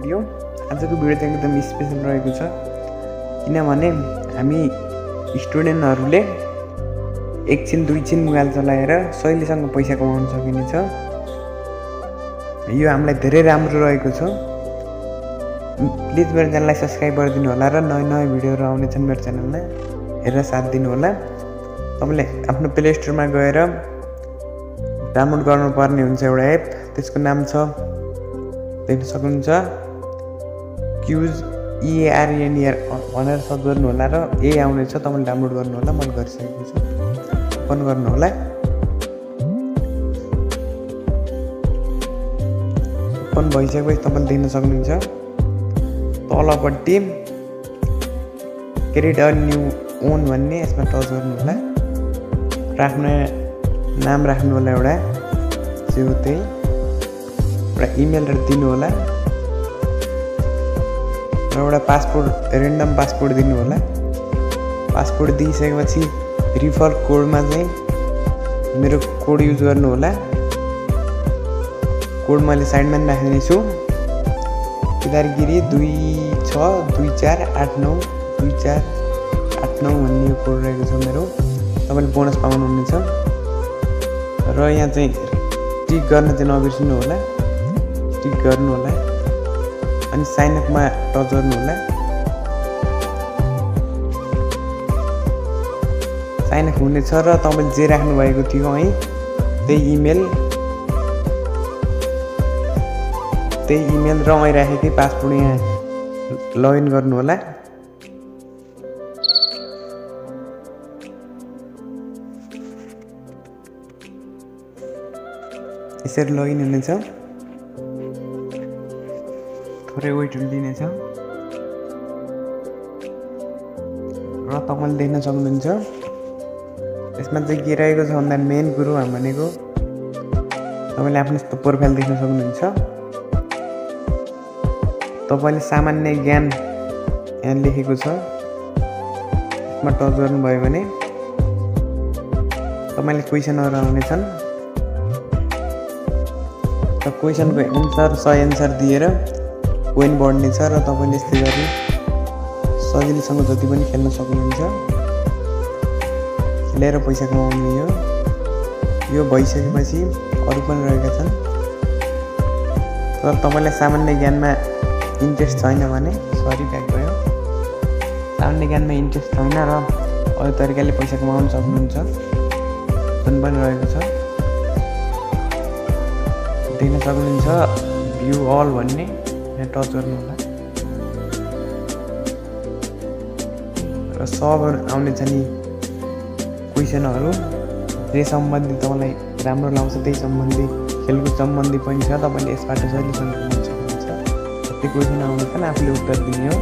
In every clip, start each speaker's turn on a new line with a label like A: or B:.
A: Video आजको video चाहिँ एकदम स्पेशल रहेको छ किनभने हामी स्टुडेन्टहरुले एकछिन दुईछिन मोबाइल चलाएर सजिलैसँग पैसा कमाउन सकिनेछ। यो हामीलाई धेरै राम्रो रहेको छ। प्लिज मेरो च्यानललाई सब्स्क्राइब गरिदिनु होला र नयाँ भिडियोहरु आउनेछन् मेरो च्यानलमा हेरेर साथ दिनु होला। तपाईले आफ्नो प्ले स्टोरमा गएर डाउनलोड गर्नुपर्ने हुन्छ एउटा एप, त्यसको नाम छ देख्न सक्नुहुन्छ क्यूज earning भनेर सर्च गर्नु होला र ए आउने छ, तपाईले डाउनलोड गर्नु होला। मैले गरिसकेको छु, ओपन गर्नु होला। ओपन भइसकेपछि तपाईले देख्न सक्नुहुन्छ तलपट्टि क्रिएट अ न्यू ओन भन्ने, यसमा टच गर्नु होला र आफ्नो नाम राख्नु होला एउटा त्यही एउटा इमेल दिनु होला र एउटा पासपोर्ट र्यान्डम पासपोर्ट दिनु होला। पासपोर्ट दिइसकेपछि रिफर कोडमा चाहिँ मेरो कोड युज गर्नु होला। कोड मैले साइडमा राखिदिने छु, केदारगिरी 2624892489 भन्ने कोड रहेको छ मेरो। तपाईले बोनस पाउनुहुनेछ र यहाँ चाहिँ टिक गर्न चाहिँ नबिर्सिनु होला, टिक गर्नु होला अनि साइन अपमा टच गर्नु होला। साइन अप हुनेछ र तपाईले जे राख्नु भएको थियो है त्यही इमेल र मैले राखेकै पासपोर्ट यहाँ लगइन गर्नु होला। यसरी लगइन हुनेछ, थोरै वेट लिनेछ र तपाईले देख्न सक्नुहुन्छ यसमा चाहिँ के रहेको छ भन्दा मेन कुरो भनेको तपाईले आफ्नो यस्तो प्रोफाइल देख्न सक्नुहुन्छ। तपाईले सामान्य ज्ञान यहाँ लेखेको छ, यसमा टच गर्नुभयो भने तपाईले क्वेशनहरु आउनेछन् र क्वेशनको एन्सर सही एन्सर दिएर कोइन बढ्नेछ र तपाईले यस्तै गरी सजिलैसँग जति पनि खेल्न सक्नुहुन्छ। खेलेर पैसा कमाउने यो भइसकेपछि अरु पनि रहेका छन्। तर तपाईलाई सामान्य ज्ञानमा इन्ट्रेस्ट छैन भने सरी ब्याक भयो, सामान्य ज्ञानमा इन्ट्रेस्ट छैन र अरु तरिकाले पैसा कमाउन सक्नुहुन्छ जुन पनि रहेको छ। देख्न सक्नुहुन्छ भ्यू अल भन्ने, यहाँ टच गर्नु होला र सब आउने छ नि क्वेशनहरु जे सम्बन्धी तपाईलाई राम्रो लाग्छ त्यही सम्बन्धी, खेलकुद सम्बन्धी पनि छ। तपाईले यसबाट सजिलैसँग गर्न सक्नुहुन्छ। जति क्वेशन आउने छन् आफूले उत्तर दिने हो।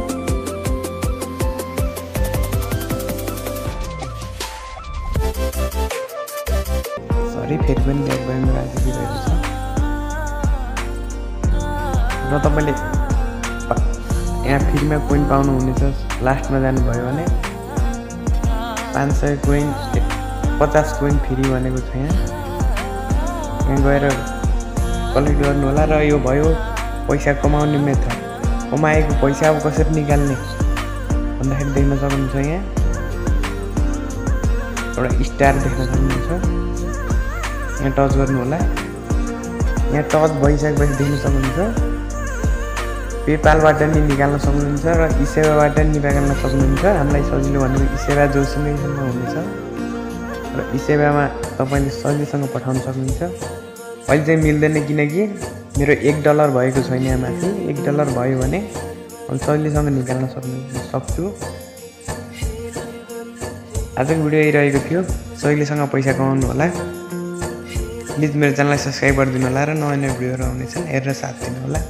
A: सरी फेरि पनि ब्याक भयो, मेरो आज दिइरहेको छ र तपाईले यहाँ फ्रीमा कोइन पाउनु हुनेछ। लास्टमा जानुभयो भने 500 कोइन 50 कोइन फ्री भनेको छ। यहाँ गएर कलेक्ट गर्नु होला र यो भयो पैसा कमाउने मेथड। कमाएको पैसा अब कसरी निकाल्ने भन्दाखेरि देख्न सक्नुहुन्छ यहाँ एउटा स्टार देख्न सक्नुहुन्छ, यहाँ टच गर्नु होला। यहाँ टच भइसकेपछि देख्न सक्नुहुन्छ पेपालबाट नि निकाल्न सक्नुहुन्छ र इसेवाबाट नि निकाल्न सक्नुहुन्छ। हामीलाई सजिलो भनेको इसेवा जोसँगैसँग हुनेछ र इसेवामा तपाईले सजिलोसँग पठाउन सक्नुहुन्छ। अहिले चाहिँ मिल्दैन किनकि मेरो $1 भएको छैन, यहाँ माथि $1 भयो भने सजिलोसँग निकाल्न सक्छु। आजको भिडियो यही रहेको थियो। सजिलोसँग पैसा कमाउनु होला। प्लिज मेरो च्यानललाई सब्स्क्राइब गरिदिनु होला र नयाँ भिडियोहरु आउनेछन् हेरेर साथ दिनु होला।